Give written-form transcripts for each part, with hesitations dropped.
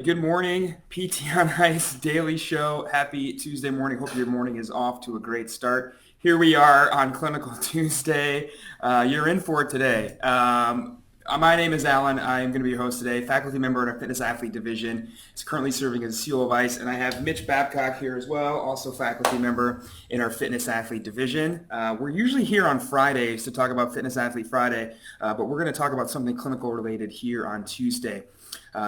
Good morning, PT on Ice Daily Show. Happy Tuesday morning. Hope your morning is off to a great start. Here we are on Clinical Tuesday. You're in for it today. My name is Alan. I am going to be your host today, faculty member in our fitness athlete division. He's currently serving as CEO of ICE, and I have Mitch Babcock here as well, also faculty member in our fitness athlete division. We're usually here on Fridays to talk about Fitness Athlete Friday, but we're going to talk about something clinical related here on Tuesday.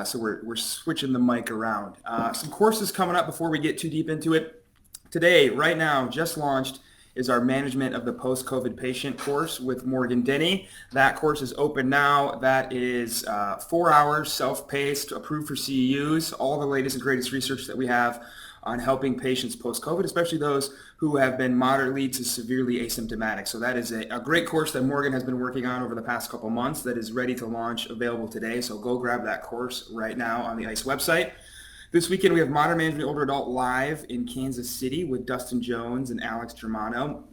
So we're switching the mic around. Some courses coming up before we get too deep into it. Today, right now, just launched is our Management of the Post-COVID Patient course with Morgan Denny. That course is open now. That is 4 hours, self-paced, approved for CEUs, all the latest and greatest research that we have on helping patients post-COVID, especially those who have been moderately to severely asymptomatic. So that is a great course that Morgan has been working on over the past couple months that is ready to launch, available today. So go grab that course right now on the ICE website. This weekend, we have Modern Management Older Adult live in Kansas City with Dustin Jones and Alex Germano.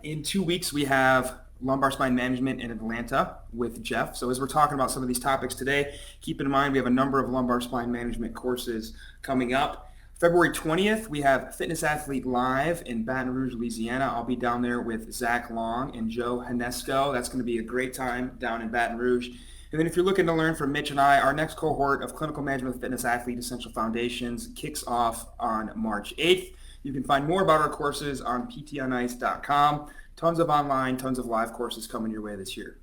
In 2 weeks, we have lumbar spine management in Atlanta with Jeff. So as we're talking about some of these topics today, keep in mind we have a number of lumbar spine management courses coming up. February 20th, we have Fitness Athlete Live in Baton Rouge, Louisiana. I'll be down there with Zach Long and Joe Hanesco. That's going to be a great time down in Baton Rouge. And then if you're looking to learn from Mitch and I, our next cohort of Clinical Management with Fitness Athlete Essential Foundations kicks off on March 8th. You can find more about our courses on ptonice.com. Tons of online, tons of live courses coming your way this year.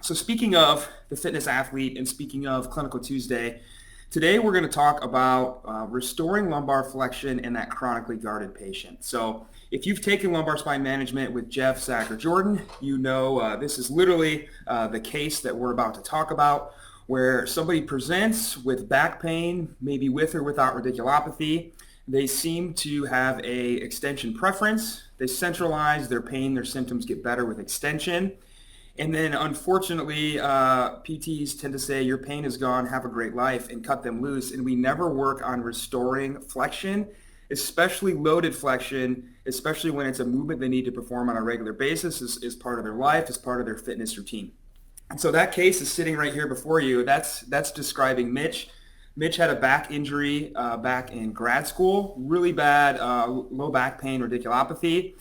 So speaking of the fitness athlete and speaking of Clinical Tuesday, today we're going to talk about restoring lumbar flexion in that chronically guarded patient. So if you've taken lumbar spine management with Jeff, Zach, or Jordan, you know this is literally the case that we're about to talk about, where somebody presents with back pain, maybe with or without radiculopathy. They seem to have a extension preference. They centralize their pain, their symptoms get better with extension. And then unfortunately, PTs tend to say, your pain is gone, have a great life, and cut them loose. And we never work on restoring flexion, especially loaded flexion, especially when it's a movement they need to perform on a regular basis as part of their life, as part of their fitness routine. And so that case is sitting right here before you. That's describing Mitch. Mitch had a back injury back in grad school, really bad low back pain, radiculopathy.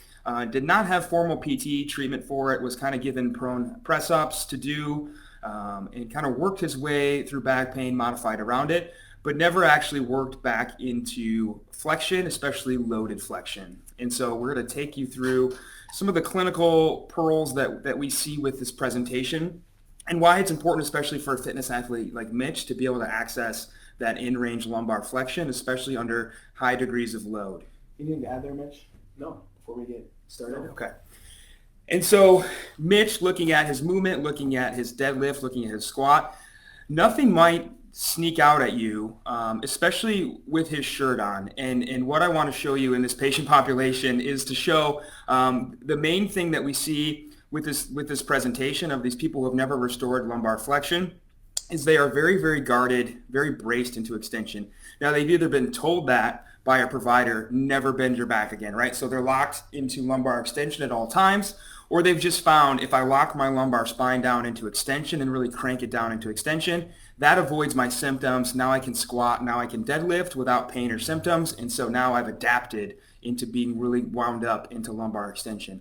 Did not have formal PT treatment for it, was kind of given prone press-ups to do, and kind of worked his way through back pain, modified around it, but never actually worked back into flexion, especially loaded flexion. And so we're going to take you through some of the clinical pearls that we see with this presentation and why it's important, especially for a fitness athlete like Mitch, to be able to access that in-range lumbar flexion, especially under high degrees of load. Anything to add there, Mitch? No, before we get started. Okay. And so Mitch, looking at his movement, looking at his deadlift, looking at his squat, nothing might sneak out at you, especially with his shirt on. And what I want to show you in this patient population is to show the main thing that we see with this presentation of these people who have never restored lumbar flexion is they are very, very guarded, very braced into extension. Now, they've either been told that by a provider, never bend your back again, right? So they're locked into lumbar extension at all times, or they've just found if I lock my lumbar spine down into extension and really crank it down into extension, that avoids my symptoms. Now I can squat, now I can deadlift without pain or symptoms, and so now I've adapted into being really wound up into lumbar extension.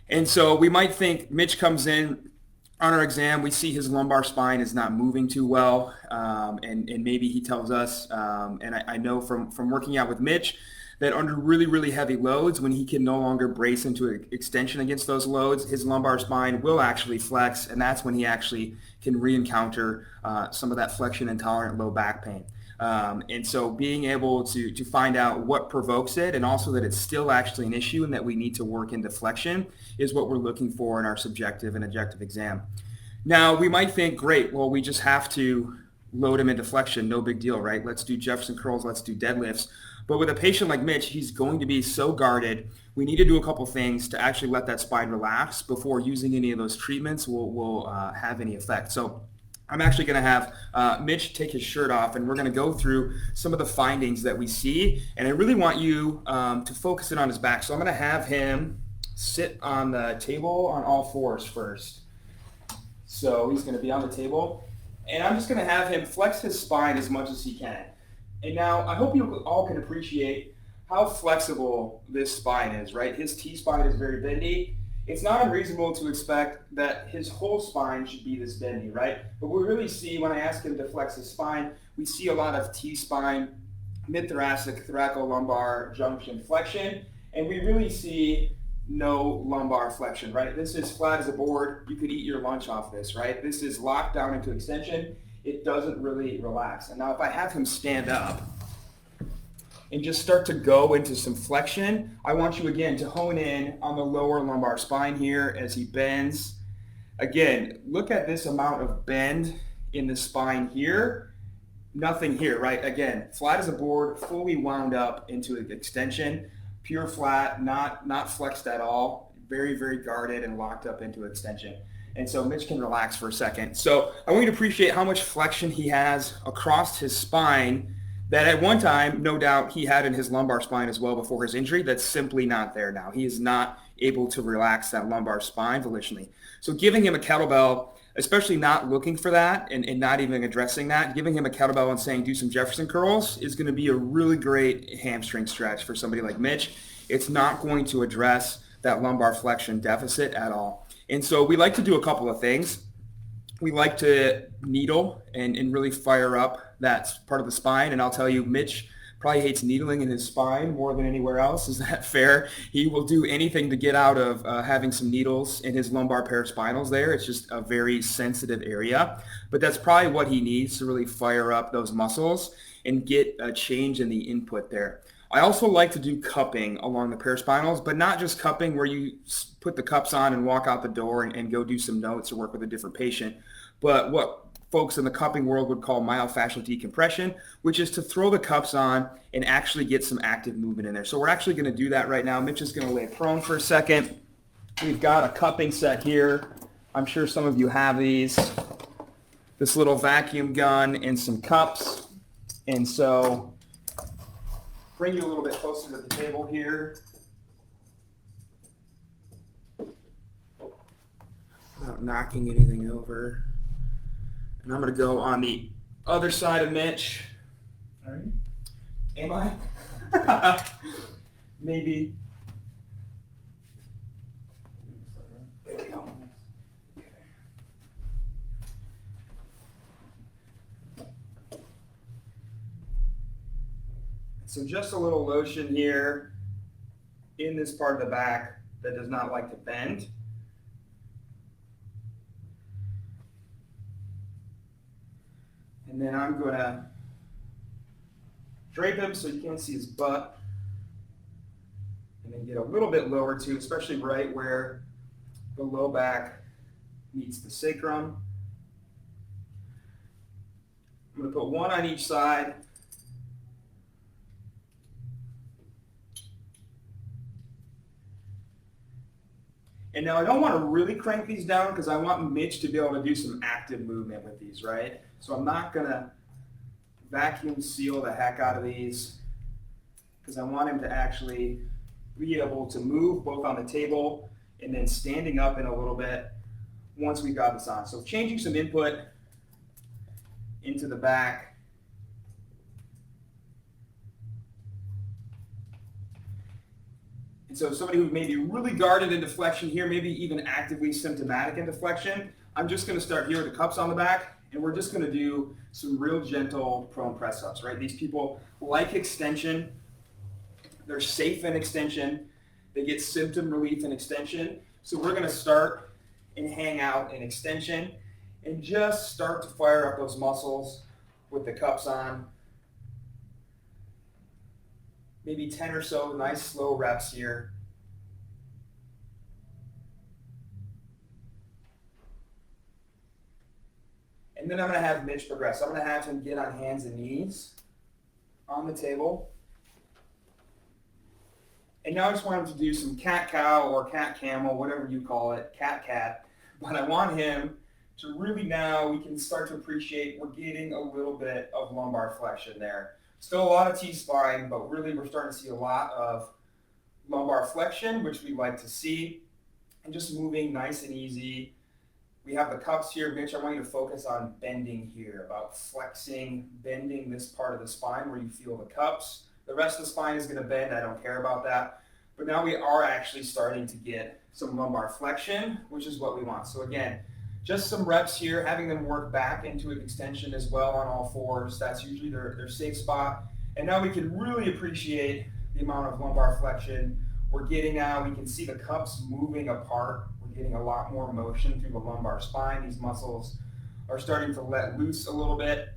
And so we might think Mitch comes in on our exam, we see his lumbar spine is not moving too well, and maybe he tells us, and I know from working out with Mitch, that under really, really heavy loads, when he can no longer brace into extension against those loads, his lumbar spine will actually flex, and that's when he actually can re-encounter some of that flexion-intolerant low back pain. And so being able to find out what provokes it and also that it's still actually an issue and that we need to work into flexion is what we're looking for in our subjective and objective exam. Now, we might think, great, well, we just have to load him into flexion, no big deal, right? Let's do Jefferson curls, let's do deadlifts. But with a patient like Mitch, he's going to be so guarded. We need to do a couple things to actually let that spine relax before using any of those treatments will have any effect. So I'm actually going to have Mitch take his shirt off, and we're going to go through some of the findings that we see. And I really want you to focus in on his back. So I'm going to have him sit on the table on all fours first. So he's going to be on the table. And I'm just going to have him flex his spine as much as he can. And now I hope you all can appreciate how flexible this spine is, right? His T-spine is very bendy. It's not unreasonable to expect that his whole spine should be this bendy, right? But we really see when I ask him to flex his spine, we see a lot of T-spine, mid-thoracic, thoracolumbar junction flexion, and we really see no lumbar flexion, right? This is flat as a board. You could eat your lunch off this, right? This is locked down into extension. It doesn't really relax. And now if I have him stand up and just start to go into some flexion, I want you again to hone in on the lower lumbar spine here as he bends. Again, look at this amount of bend in the spine here. Nothing here, right? Again, flat as a board, fully wound up into an extension, pure flat, not flexed at all, very, very guarded and locked up into extension. And so Mitch can relax for a second. So I want you to appreciate how much flexion he has across his spine that at one time, no doubt, he had in his lumbar spine as well before his injury. That's simply not there now. He is not able to relax that lumbar spine volitionally. So giving him a kettlebell, especially not looking for that and not even addressing that, giving him a kettlebell and saying do some Jefferson curls is going to be a really great hamstring stretch for somebody like Mitch. It's not going to address that lumbar flexion deficit at all. And so we like to do a couple of things. We like to needle and really fire up that part of the spine. And I'll tell you, Mitch probably hates needling in his spine more than anywhere else. Is that fair? He will do anything to get out of having some needles in his lumbar paraspinals there. It's just a very sensitive area. But that's probably what he needs to really fire up those muscles and get a change in the input there. I also like to do cupping along the paraspinals, but not just cupping where you put the cups on and walk out the door and go do some notes or work with a different patient, but what folks in the cupping world would call myofascial decompression, which is to throw the cups on and actually get some active movement in there. So we're actually going to do that right now. Mitch is going to lay prone for a second. We've got a cupping set here. I'm sure some of you have these. This little vacuum gun and some cups. And so bring you a little bit closer to the table here. Without knocking anything over. And I'm going to go on the other side of Mitch. All right. Am I? Maybe. There we go. So just a little lotion here in this part of the back that does not like to bend. And then I'm going to drape him so you can't see his butt. And then get a little bit lower too, especially right where the low back meets the sacrum. I'm going to put one on each side. And now I don't want to really crank these down because I want Mitch to be able to do some active movement with these, right? So I'm not going to vacuum seal the heck out of these because I want him to actually be able to move both on the table and then standing up in a little bit once we got this on. So changing some input into the back. And so somebody who may be really guarded into flexion here, maybe even actively symptomatic into flexion, I'm just going to start here with the cups on the back, and we're just going to do some real gentle prone press-ups, right? These people like extension. They're safe in extension. They get symptom relief in extension. So we're going to start and hang out in extension and just start to fire up those muscles with the cups on. Maybe 10 or so nice slow reps here. And then I'm going to have Mitch progress. I'm going to have him get on hands and knees on the table. And now I just want him to do some cat-cow or cat-camel, whatever you call it, cat-cat. But I want him to really now, we can start to appreciate we're getting a little bit of lumbar flexion there. Still a lot of T-spine, but really we're starting to see a lot of lumbar flexion, which we like to see. And just moving nice and easy we have the cups here. Mitch, I want you to focus on bending here, about flexing, bending this part of the spine where you feel the cups. The rest of the spine is going to bend. I don't care about that. But now we are actually starting to get some lumbar flexion, which is what we want. So again, just some reps here, having them work back into an extension as well on all fours. That's usually their safe spot. And now we can really appreciate the amount of lumbar flexion we're getting now. We can see the cups moving apart. We're getting a lot more motion through the lumbar spine. These muscles are starting to let loose a little bit,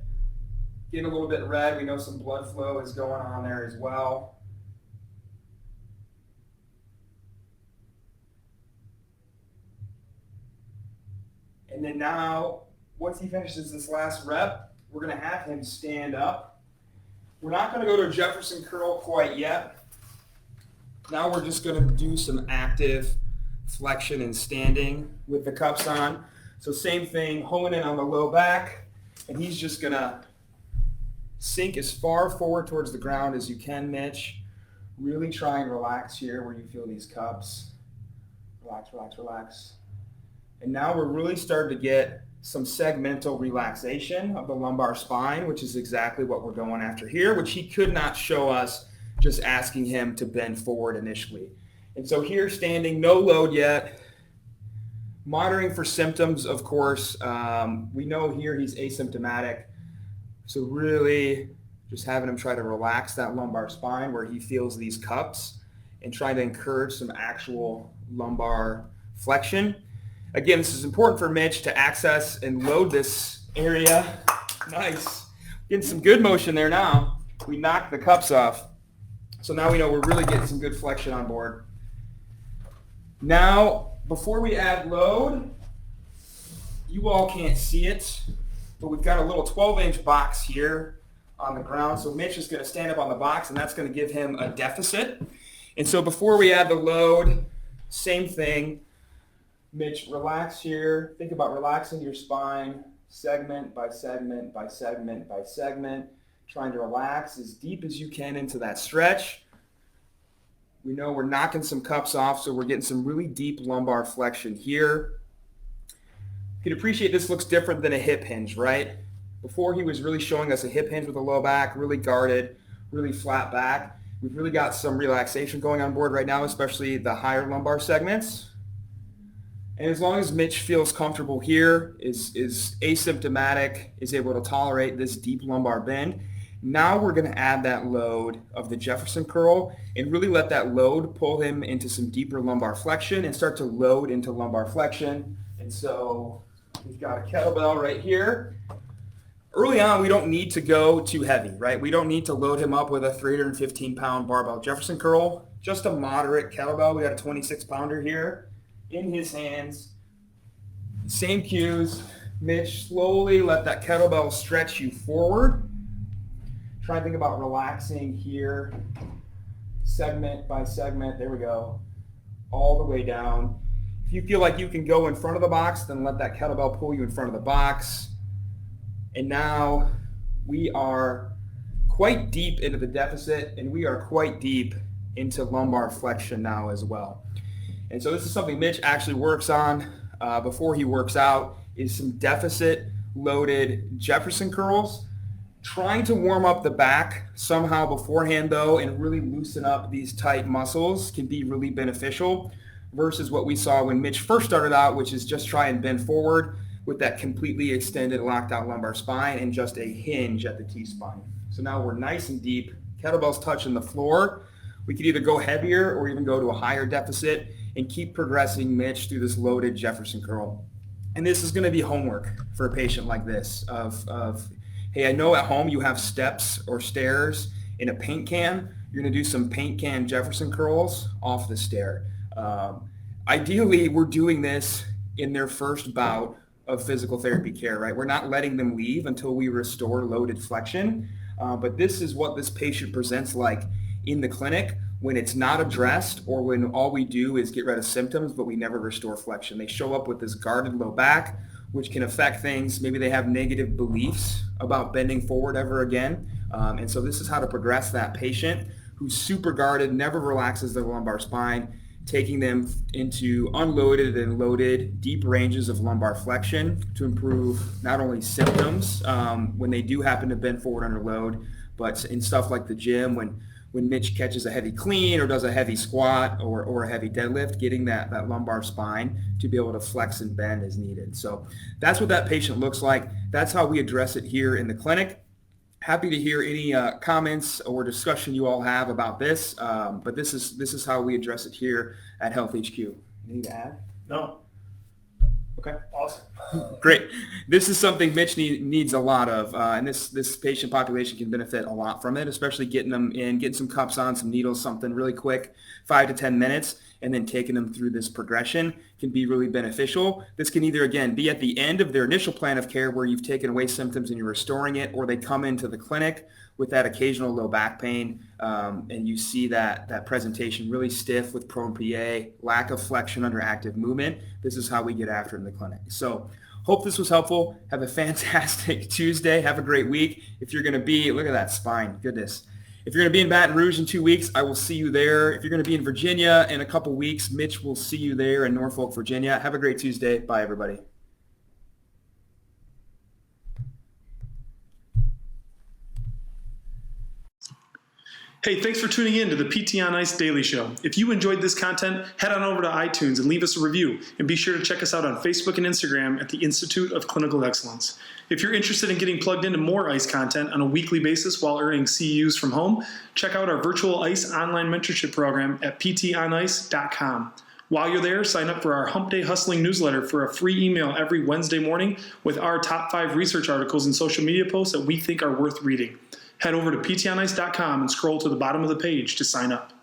getting a little bit red. We know some blood flow is going on there as well. And then now, once he finishes this last rep, we're going to have him stand up. We're not going to go to a Jefferson curl quite yet. Now we're just going to do some active flexion and standing with the cups on. So same thing, honing in on the low back, and he's just going to sink as far forward towards the ground as you can, Mitch. Really try and relax here where you feel these cups. Relax, relax, relax. And now we're really starting to get some segmental relaxation of the lumbar spine, which is exactly what we're going after here, which he could not show us just asking him to bend forward initially. And so here standing, no load yet. Monitoring for symptoms, of course. We know here he's asymptomatic. So really just having him try to relax that lumbar spine where he feels these cups and trying to encourage some actual lumbar flexion. Again, this is important for Mitch to access and load this area. Nice. Getting some good motion there now. We knocked the cups off. So now we know we're really getting some good flexion on board. Now, before we add load, you all can't see it, but we've got a little 12-inch box here on the ground. So Mitch is going to stand up on the box, and that's going to give him a deficit. And so before we add the load, same thing. Mitch, relax here. Think about relaxing your spine, segment by segment by segment by segment, trying to relax as deep as you can into that stretch. We know we're knocking some cups off, so we're getting some really deep lumbar flexion here. You can appreciate this looks different than a hip hinge, right? Before he was really showing us a hip hinge with a low back, really guarded, really flat back. We've really got some relaxation going on board right now, especially the higher lumbar segments. And as long as Mitch feels comfortable here, is asymptomatic, is able to tolerate this deep lumbar bend, now we're going to add that load of the Jefferson curl and really let that load pull him into some deeper lumbar flexion and start to load into lumbar flexion. And so we've got a kettlebell right here. Early on, we don't need to go too heavy, right? We don't need to load him up with a 315-pound barbell Jefferson curl, just a moderate kettlebell. We got a 26-pounder here in his hands. Same cues. Mitch, slowly let that kettlebell stretch you forward. Try and think about relaxing here, segment by segment. There we go. All the way down. If you feel like you can go in front of the box, then let that kettlebell pull you in front of the box. And now we are quite deep into the deficit, and we are quite deep into lumbar flexion now as well. And so this is something Mitch actually works on before he works out, is some deficit loaded Jefferson curls. Trying to warm up the back somehow beforehand though and really loosen up these tight muscles can be really beneficial versus what we saw when Mitch first started out, which is just try and bend forward with that completely extended locked out lumbar spine and just a hinge at the T-spine. So now we're nice and deep, kettlebells touching the floor. We could either go heavier or even go to a higher deficit and keep progressing Mitch through this loaded Jefferson curl. And this is going to be homework for a patient like this of hey, I know at home you have steps or stairs in a paint can. You're going to do some paint can Jefferson curls off the stair. Ideally, we're doing this in their first bout of physical therapy care, right? We're not letting them leave until we restore loaded flexion. But this is what this patient presents like in the clinic when it's not addressed or when all we do is get rid of symptoms, but we never restore flexion. They show up with this guarded low back, which can affect things. Maybe they have negative beliefs about bending forward ever again. And so this is how to progress that patient who's super guarded, never relaxes their lumbar spine, taking them into unloaded and loaded deep ranges of lumbar flexion to improve not only symptoms when they do happen to bend forward under load, but in stuff like the gym when Mitch catches a heavy clean or does a heavy squat or a heavy deadlift, getting that lumbar spine to be able to flex and bend as needed. So that's what that patient looks like. That's how we address it here in the clinic. Happy to hear any comments or discussion you all have about this, but this is how we address it here at Health HQ. Anything to add? No. Okay. Awesome. Great. This is something Mitch needs a lot of, and this patient population can benefit a lot from it, especially getting them in, getting some cups on, some needles, something really quick, 5 to 10 minutes, and then taking them through this progression can be really beneficial. This can either, again, be at the end of their initial plan of care where you've taken away symptoms and you're restoring it, or they come into the clinic with that occasional low back pain, and you see that presentation really stiff with prone PA, lack of flexion under active movement. This is how we get after it in the clinic. So hope this was helpful. Have a fantastic Tuesday. Have a great week. If you're going to be, look at that spine, goodness. If you're going to be in Baton Rouge in 2 weeks, I will see you there. If you're going to be in Virginia in a couple weeks, Mitch will see you there in Norfolk, Virginia. Have a great Tuesday. Bye, everybody. Hey, thanks for tuning in to the PT on Ice Daily Show. If you enjoyed this content, head on over to iTunes and leave us a review. And be sure to check us out on Facebook and Instagram at the Institute of Clinical Excellence. If you're interested in getting plugged into more ICE content on a weekly basis while earning CEUs from home, check out our virtual ICE online mentorship program at ptonice.com. While you're there, sign up for our Hump Day Hustling newsletter for a free email every Wednesday morning with our top 5 research articles and social media posts that we think are worth reading. Head over to ptonice.com and scroll to the bottom of the page to sign up.